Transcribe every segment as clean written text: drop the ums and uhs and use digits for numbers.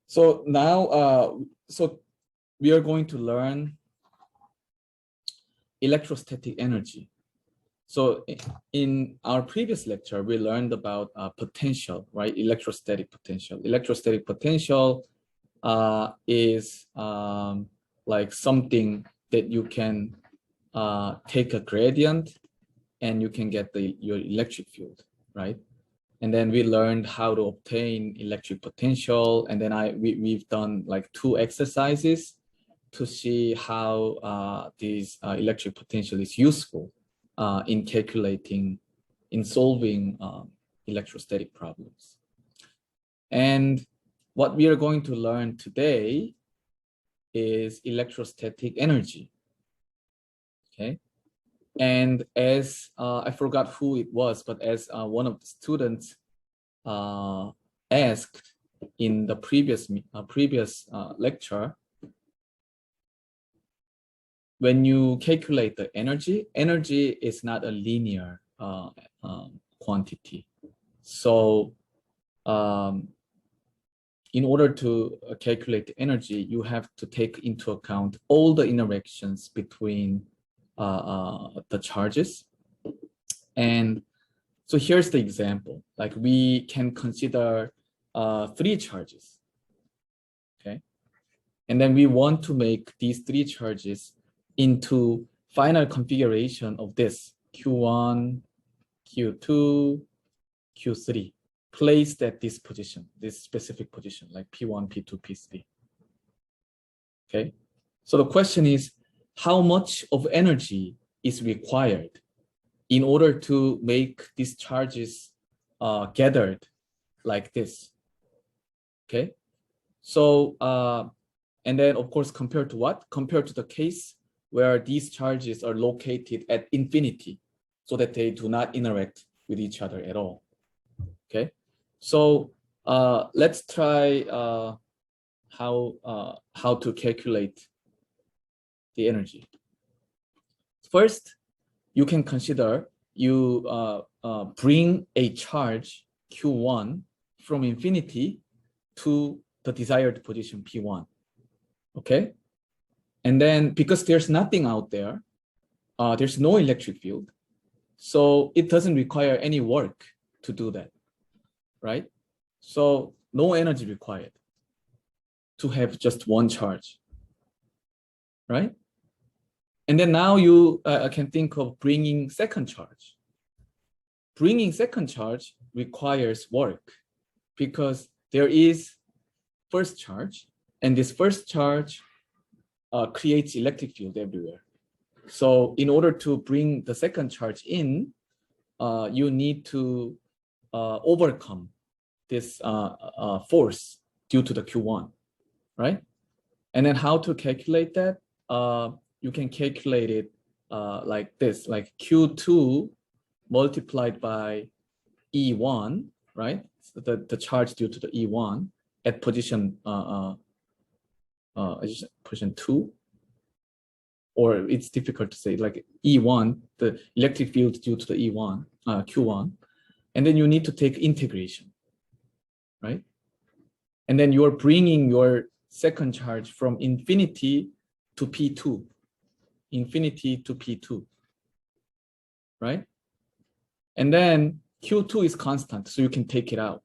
So now, so we are going to learn electrostatic energy. So in our previous lecture, we learned about potential, right? Electrostatic potential. Electrostatic potential is like something that you can take a gradient and you can get your electric field, right? And then we learned how to obtain electric potential. And then we've done like 2 exercises to see how this electric potential is useful in solving electrostatic problems. And what we are going to learn today is electrostatic energy, okay? And as I forgot who it was, but as one of the students asked in the previous lecture, when you calculate the energy is not a linear quantity. So in order to calculate the energy, you have to take into account all the interactions between the charges. And so here's the example. Like we can consider 3 charges, okay? And then we want to make these 3 charges into final configuration of this Q1, Q2, Q3, placed at this position, this specific position, like P1, P2, P3. Okay, so the question is, how much of energy is required in order to make these charges gathered like this? Okay, so and then of course compared to what? Compared to the case where these charges are located at infinity, so that they do not interact with each other at all. Okay, so let's try how to calculate the energy. First, you can consider you bring a charge Q1 from infinity to the desired position P1. Okay, and then because there's nothing out there, there's no electric field, so it doesn't require any work to do that, right? So no energy required to have just one charge, right? And then now you can think of bringing second charge. Bringing second charge requires work because there is first charge, and this first charge creates electric field everywhere. So in order to bring the second charge in, you need to overcome this force due to the Q1, right? And then how to calculate that? You can calculate it like this, like Q2 multiplied by E1, right? So the charge due to the E1 at position position 2, or it's difficult to say, like E1, the electric field due to the E1, Q1, and then you need to take integration, right? And then you're bringing your second charge from infinity to P2, infinity to P2, right? And then Q2 is constant, so you can take it out.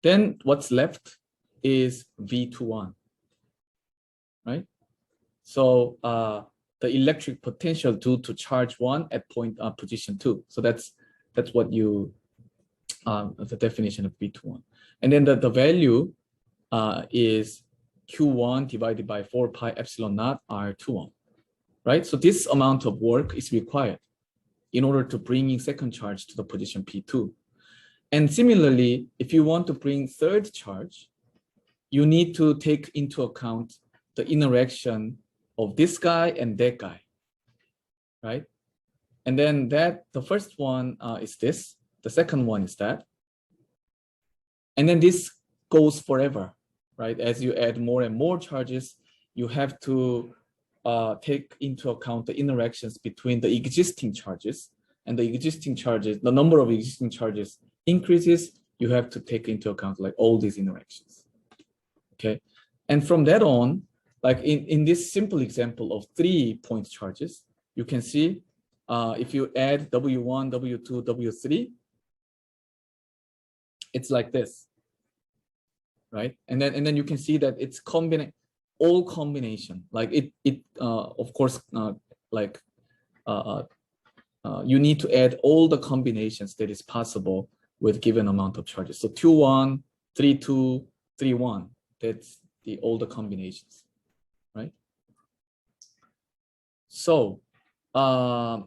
Then what's left is V21, right? So the electric potential due to charge 1 at position 2. So that's what you the definition of V21. And then the value is Q1 divided by 4 pi epsilon naught R21, right? So this amount of work is required in order to bring in second charge to the position P2. And similarly, if you want to bring third charge, you need to take into account the interaction of this guy and that guy, right? And then the first one is this, the second one is that. And then this goes forever, right? As you add more and more charges, you have to take into account the interactions between the existing charges, and the existing charges, the number of existing charges increases you have to take into account like all these interactions. Okay, and from that on, like in this simple example of 3 point charges, you can see if you add W1, W2, W3, it's like this, right? And then you can see that it's all combination. Like it of course like you need to add all the combinations that is possible with given amount of charges. So 2, 1, 3, 2, 3, 1. That's all the combinations, right? So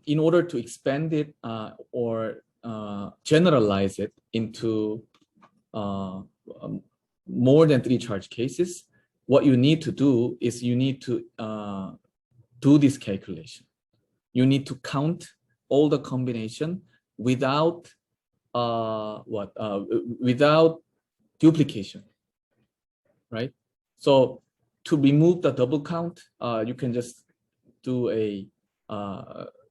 in order to expand it or generalize it into more than 3 charge cases, what you need to do is you need to do this calculation. You need to count all the combination without without duplication, right? So to remove the double count, you can just do a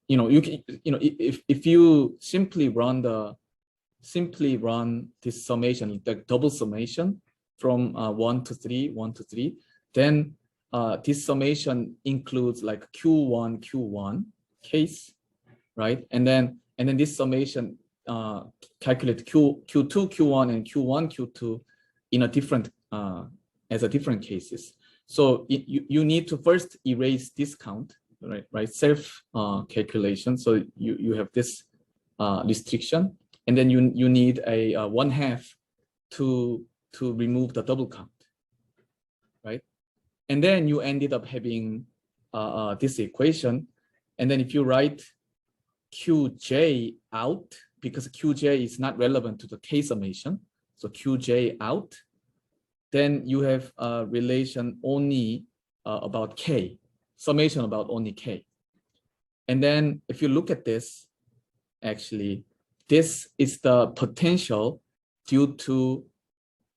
if you simply run this summation, the double summation from 1 to 3, 1 to 3, then this summation includes like Q1 case, right? And then this summation calculate Q2 Q1 and Q1 Q2 in a different as a different cases. So you need to first erase this count, right? Self calculation. So you have this restriction, and then you need a 1/2 to remove the double count, right? And then you ended up having this equation, and then if you write Qj out, because Qj is not relevant to the K summation, so Qj out, then you have a relation only about K, summation about only K. And then if you look at this, actually, this is the potential due to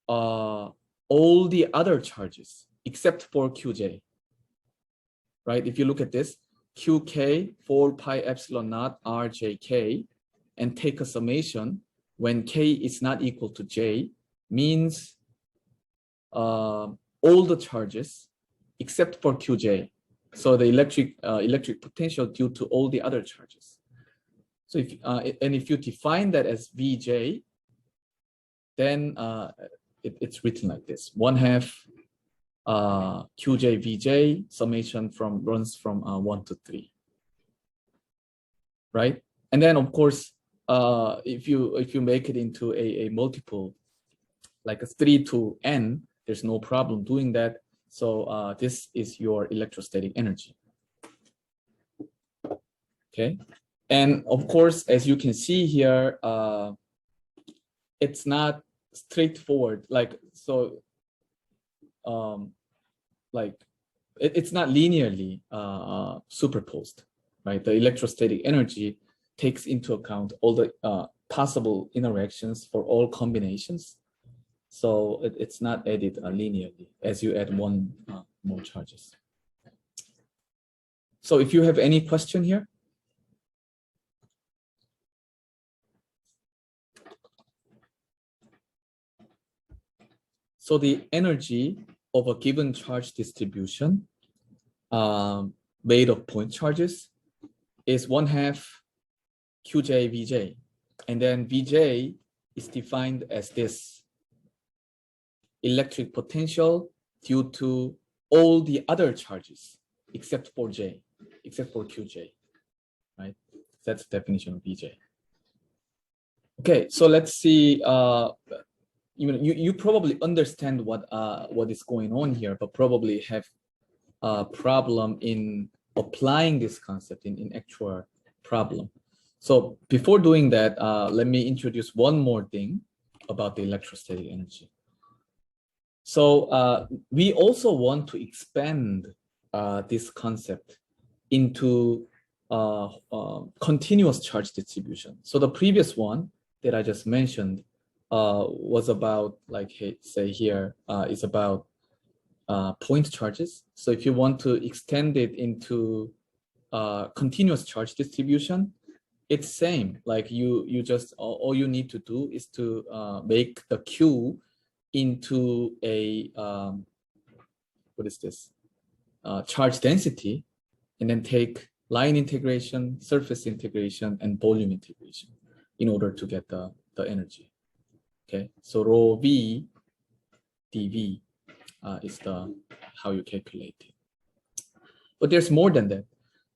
all the other charges except for Qj, right? If you look at this, Qk 4 pi epsilon naught Rjk, and take a summation when K is not equal to J, means all the charges except for Qj. So the electric potential due to all the other charges. So if you define that as Vj, then it's written like this: 1/2 Qj Vj summation runs from 1 to 3, right? And then of course, if you make it into a multiple, like a 3 to n, there's no problem doing that. So this is your electrostatic energy. Okay, and of course, as you can see here, it's not straightforward. Like so, like it's not linearly superposed, right? The electrostatic energy takes into account all the possible interactions for all combinations. So it's not added linearly as you add one more charges. So if you have any question here. So the energy of a given charge distribution made of point charges is 1/2 Qj Vj. And then Vj is defined as this: electric potential due to all the other charges except for J, except for Qj, right? That's the definition of Vj. Okay, so let's see. You probably understand what is going on here, but probably have a problem in applying this concept in actual problem. So before doing that, let me introduce one more thing about the electrostatic energy. So we also want to expand this concept into continuous charge distribution. So the previous one that I just mentioned was about, like, say here, is about point charges. So if you want to extend it into continuous charge distribution, it's same. Like you just all you need to do is to make the Q into a what is this charge density, and then take line integration, surface integration, and volume integration in order to get the energy. Okay, so rho v dv is the how you calculate it. But there's more than that.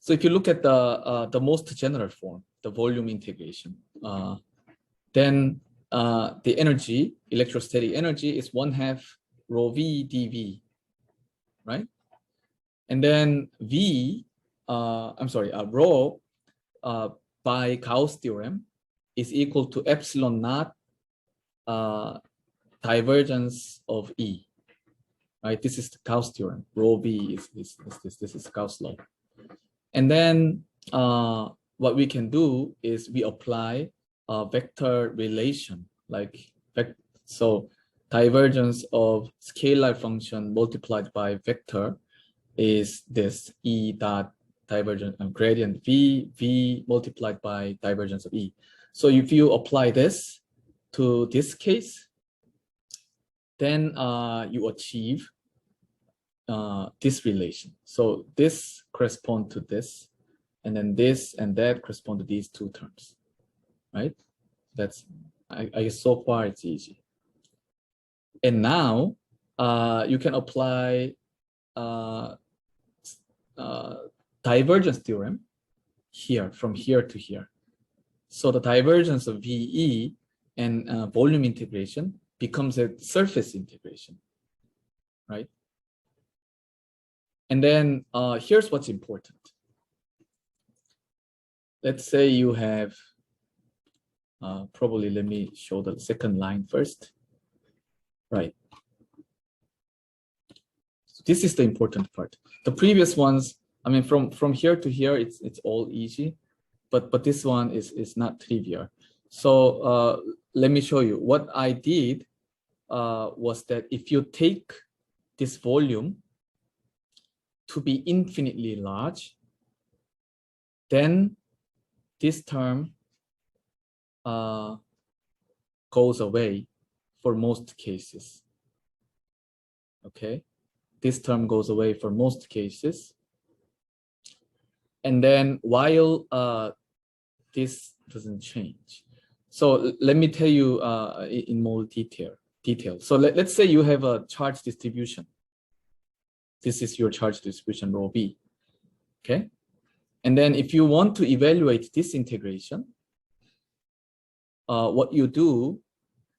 So if you look at the most general form, the volume integration, then the energy, electrostatic energy, is 1/2 rho v dv, right? And then v, rho by Gauss theorem is equal to epsilon naught divergence of E, right? This is the Gauss theorem. Rho v is this is Gauss law. And then what we can do is we apply a vector relation, like so divergence of scalar function multiplied by vector is this E dot divergence gradient v multiplied by divergence of E. So if you apply this to this case, then you achieve this relation. So this corresponds to this, and then this and that correspond to these two terms, right? That's I guess so far it's easy. And now you can apply divergence theorem here, from here to here. So the divergence of VE and volume integration becomes a surface integration, right? And then here's what's important. Let's say you have, probably let me show the second line first. Right. So this is the important part. The previous ones, I mean, from here to here, it's all easy, but this one is not trivial. So let me show you. What I did was that if you take this volume to be infinitely large, then this term goes away for most cases. Okay, this term goes away for most cases. And then while this doesn't change. So let me tell you in more detail. So let's say you have a charge distribution. This is your charge distribution, rho v. Okay. And then if you want to evaluate this integration, what you do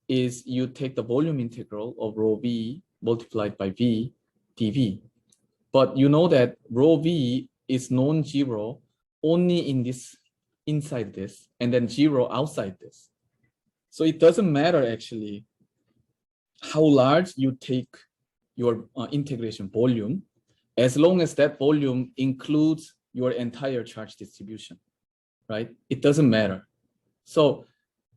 is you take the volume integral of rho v multiplied by v dv. But you know that rho v is non-zero only in this, inside this, and then zero outside this. So it doesn't matter actually how large you take your integration volume, as long as that volume includes your entire charge distribution, right? It doesn't matter. So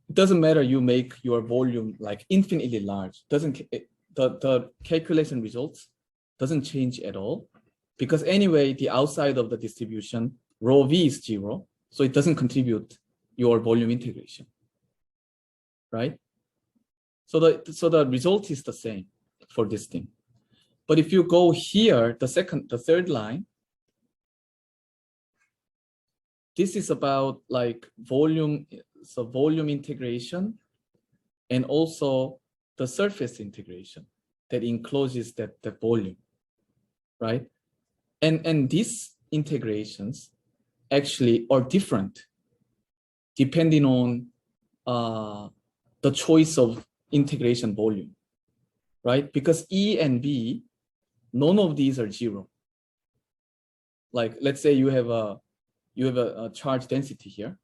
it doesn't matter you make your volume like infinitely large. The calculation results doesn't change at all, because anyway, the outside of the distribution, rho v is zero, so it doesn't contribute your volume integration, right? So the result is the same for this thing. But if you go here, the third line, this is about like volume, so volume integration, and also the surface integration that encloses the volume, right? And these integrations actually are different depending on the choice of integration volume, right? Because E and V, none of these are zero. Like let's say you have a charge density here.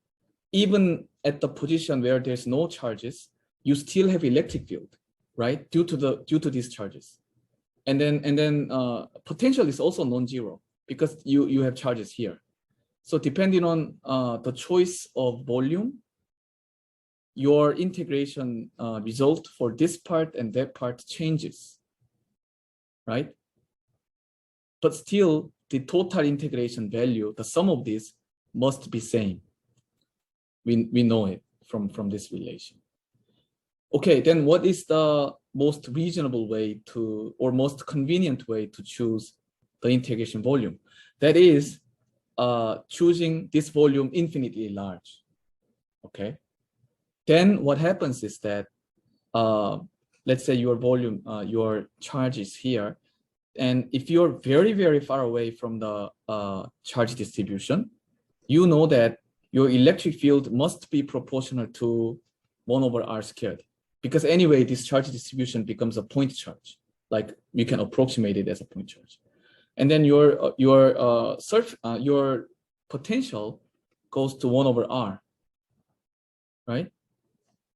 Even at the position where there's no charges, you still have electric field, right? Due to these charges. And then potential is also non-zero because you have charges here. So depending on the choice of volume, your integration result for this part and that part changes, right? But still, the total integration value, the sum of these, must be same. We know it from this relation. Okay, then what is the most reasonable way to, or most convenient way to choose the integration volume? That is choosing this volume infinitely large. Okay, then what happens is that let's say your volume, your charge is here, and if you're very, very far away from the charge distribution, you know that your electric field must be proportional to 1 over r squared. Because anyway, this charge distribution becomes a point charge. Like you can approximate it as a point charge. And then your potential goes to 1 over r, right?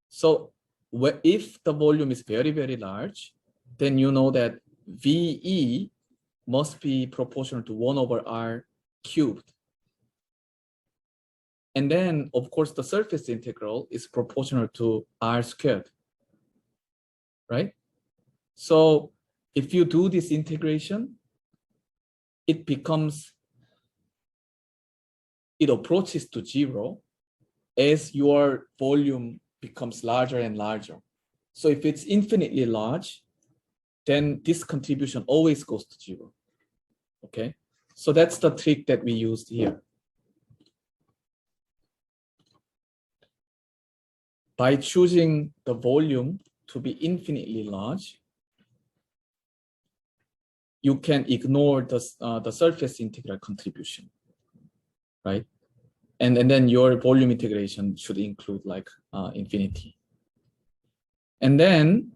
So if the volume is very, very large, then you know that VE must be proportional to 1 over r cubed. And then, of course, the surface integral is proportional to r squared, right? So if you do this integration, it approaches to 0 as your volume becomes larger and larger. So if it's infinitely large, then this contribution always goes to 0, okay? So that's the trick that we used here. By choosing the volume to be infinitely large, you can ignore the surface integral contribution, right? And then your volume integration should include like infinity. And then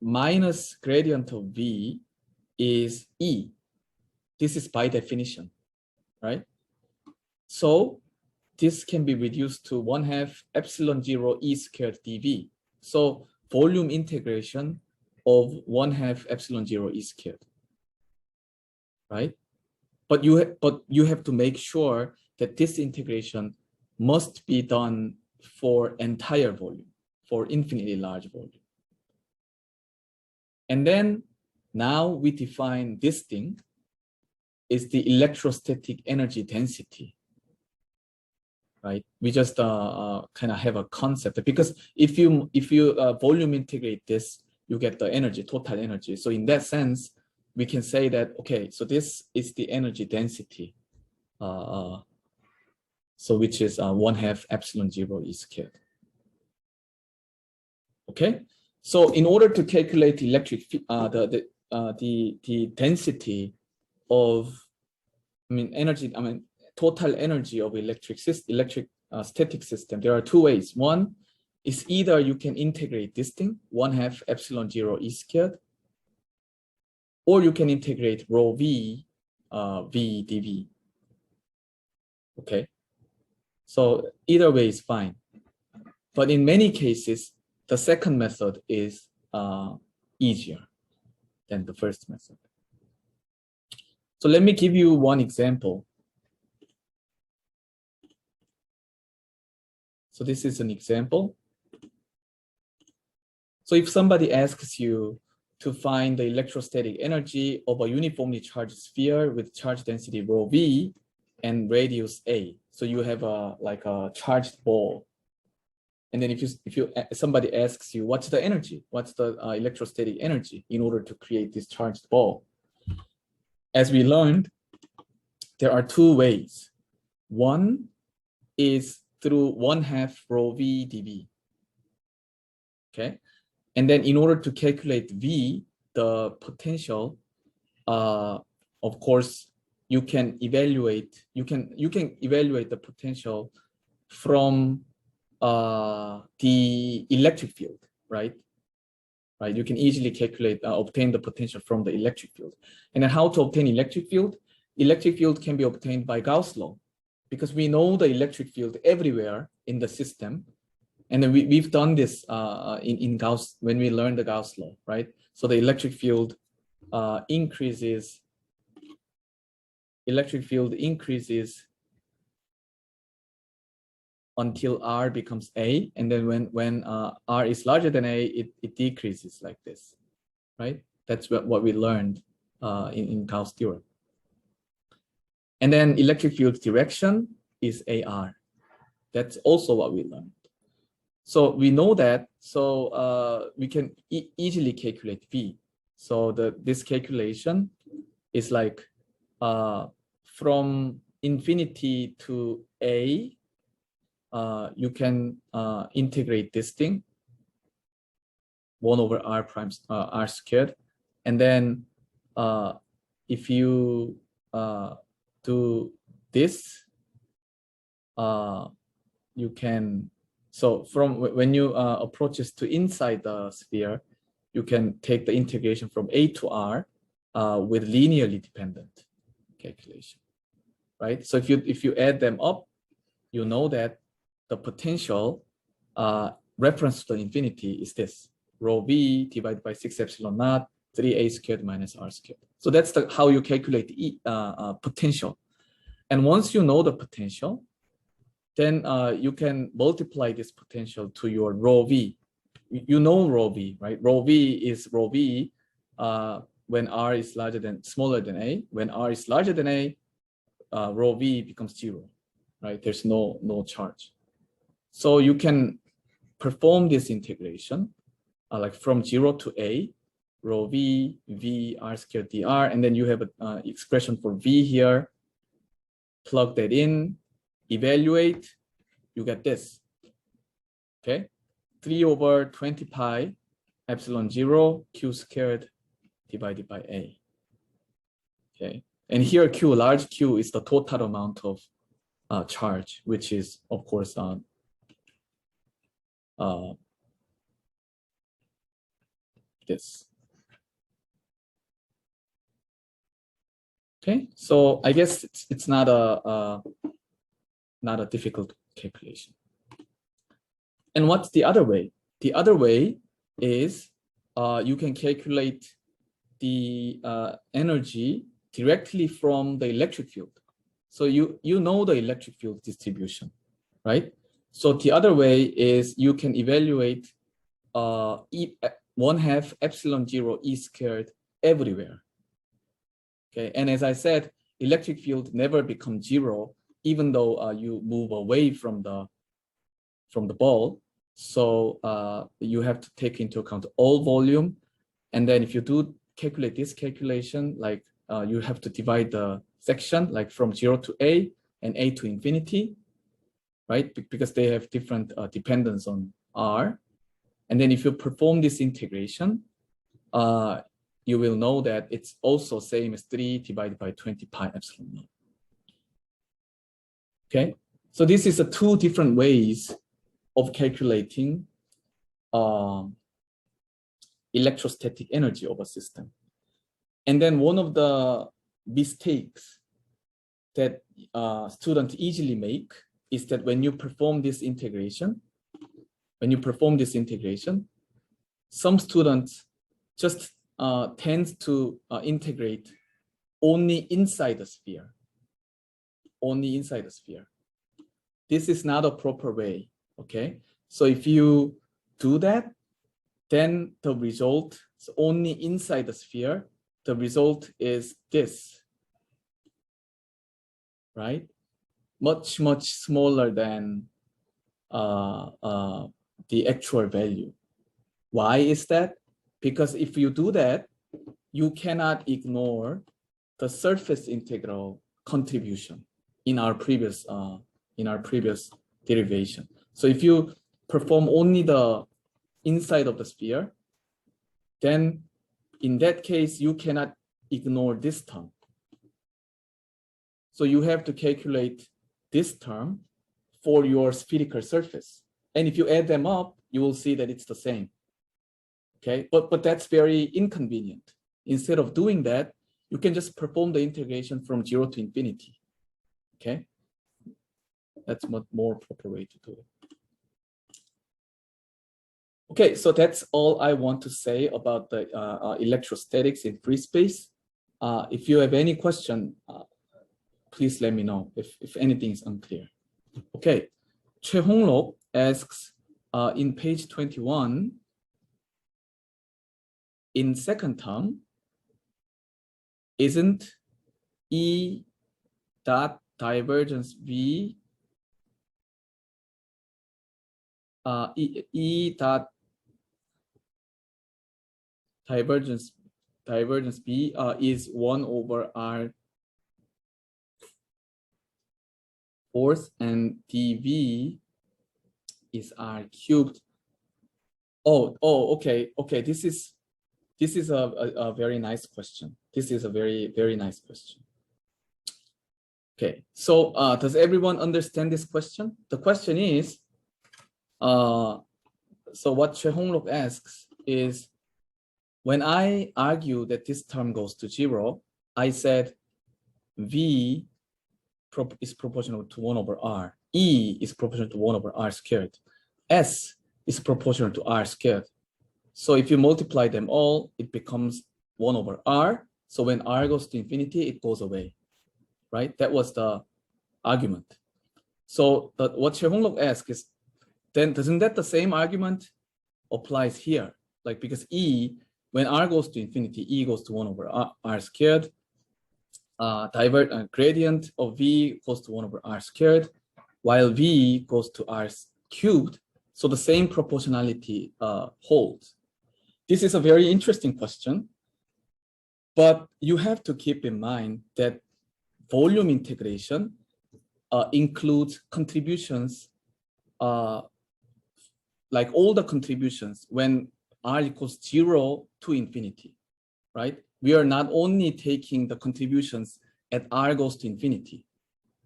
minus gradient of V is E. This is by definition, right? So this can be reduced to 1/2 epsilon 0 E squared dV. So volume integration of 1/2 epsilon 0 E squared, right? But you have to make sure that this integration must be done for entire volume, for infinitely large volume. And then now we define this thing is the electrostatic energy density, right? We just kind of have a concept, because if you volume integrate this, you get the energy, total energy. So in that sense, we can say that, okay, so this is the energy density, so which is 1/2 epsilon 0 E squared. Okay, so in order to calculate electric the density of, total energy of electric static system, there are two ways. One is either you can integrate this thing, 1/2 epsilon 0 E squared, or you can integrate rho V V dV. Okay, so either way is fine. But in many cases, the second method is easier than the first method. So let me give you one example. So this is an example. So if somebody asks you to find the electrostatic energy of a uniformly charged sphere with charge density rho V and radius A. So you have like a charged ball. And then if somebody asks you, what's the energy? What's the electrostatic energy in order to create this charged ball? As we learned, there are two ways. One is through 1/2 rho V dV. Okay. And then in order to calculate V, the potential, of course, you can evaluate the potential from the electric field, right? Right. You can easily calculate, obtain the potential from the electric field. And then how to obtain electric field? Electric field can be obtained by Gauss law, because we know the electric field everywhere in the system. And then we've done this in Gauss when we learned the Gauss law, right? So the electric field increases until R becomes A, and then when R is larger than A, it decreases like this, right? That's what we learned in Gauss theorem. And then electric field direction is AR. That's also what we learned. So we know that, so we can easily calculate V. So this calculation is like from infinity to A, you can integrate this thing, 1 over R prime R squared. And then if you do this, you can, so from when you approach this to inside the sphere, you can take the integration from A to R with linearly dependent calculation, right? So if you add them up, you know that the potential reference to the infinity is this, rho V divided by 6 epsilon naught 3A squared minus R squared. So that's how you calculate the potential. And once you know the potential, then you can multiply this potential to your rho V. You know rho V, right? Rho V is rho V when R is smaller than A. When R is larger than A, rho V becomes 0, right? There's no charge. So you can perform this integration like from 0 to A, rho V, V R squared dr, and then you have an expression for V here. Plug that in, evaluate, you get this, okay? 3 over 20 pi epsilon 0 Q squared divided by A, okay? And here Q, large Q, is the total amount of charge, which is, of course, this. Okay, so I guess it's not a difficult calculation. And what's the other way? The other way is you can calculate the energy directly from the electric field. So you know the electric field distribution, right? So the other way is you can evaluate 1/2 epsilon 0 E squared everywhere. Okay, and as I said, electric field never becomes 0, even though you move away from the ball. So you have to take into account all volume, and then if you do calculate this calculation, like you have to divide the section like from 0 to A and A to infinity, right? Because they have different dependence on R. And then if you perform this integration, you will know that it's also same as 3 divided by 20 pi epsilon naught. Okay, so this is 2 different ways of calculating electrostatic energy of a system. And then one of the mistakes that students easily make is that when you perform this integration, some students just tend to integrate only inside the sphere. This is not a proper way, okay? So if you do that, then the result is only inside the sphere. The result is this, right? Much smaller than the actual value. Why is that? Because if you do that, you cannot ignore the surface integral contribution in our previous derivation. So if you perform only the inside of the sphere, then in that case you cannot ignore this term. So you have to calculate this term for your spherical surface. And if you add them up, you will see that it's the same. Okay, but that's very inconvenient. Instead of doing that, you can just perform the integration from 0 to infinity. Okay, that's much more proper way to do it. Okay, so that's all I want to say about the electrostatics in free space. If you have any question, please let me know if anything is unclear. Okay, Choi Hong-lok asks in page 21, in second term, isn't E dot divergence V E dot divergence B is 1 over R fourth, and dV is R cubed. Okay. This is a very nice question. This is a very nice question. Okay, so does everyone understand this question? The question is, so what Choi Hong-luk asks is, when I argue that this term goes to 0, I said V is proportional to 1 over R. E is proportional to 1 over R squared. S is proportional to R squared. So if you multiply them all, it becomes 1 over R. So when R goes to infinity, it goes away, right? That was the argument. So what Choi Hong-luk asks is, then doesn't that the same argument applies here? Like, because E, when R goes to infinity, E goes to 1 over R squared. Gradient of V goes to 1 over R squared, while V goes to R cubed. So the same proportionality holds. This is a very interesting question, but you have to keep in mind that volume integration includes contributions, like all the contributions when R equals 0 to infinity, right? We are not only taking the contributions at R goes to infinity,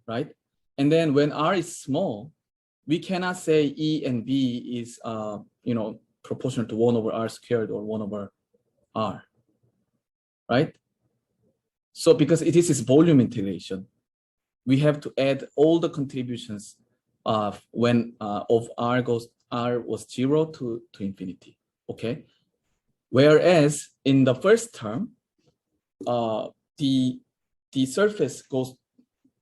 right? And then when R is small, we cannot say E and B is proportional to 1 over R squared or 1 over R, right? So because this is volume integration, we have to add all the contributions when of R was 0 to infinity, okay? Whereas in the first term, the surface goes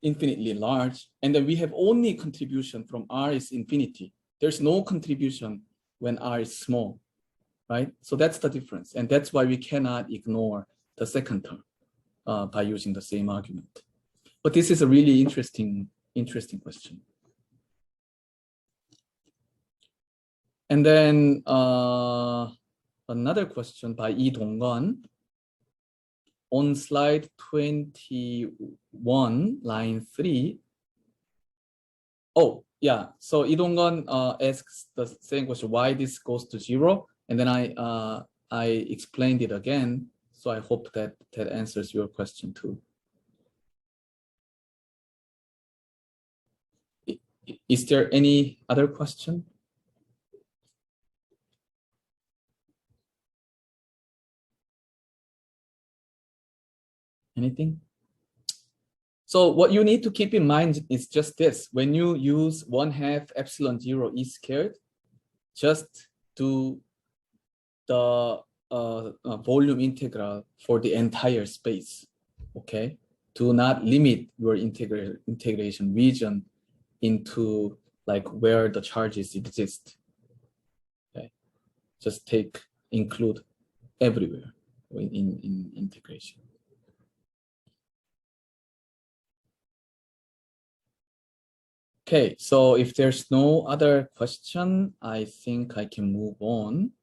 infinitely large, and then we have only contribution from R is infinity. There's no contribution when R is small, right? So that's the difference, and that's why we cannot ignore the second term by using the same argument. But this is a really interesting question. And then another question by Lee Dong-gun on slide 21, line 3. Oh, yeah. So Lee Dong-gun asks the same question, why this goes to 0? And then I explained it again. So I hope that answers your question too. Is there any other question? Anything? So what you need to keep in mind is just this. When you use 1/2 epsilon 0 E squared, just do the volume integral for the entire space, okay? Do not limit your integration region into like where the charges exist, okay? Just include everywhere in integration. Okay, so if there's no other question, I think I can move on.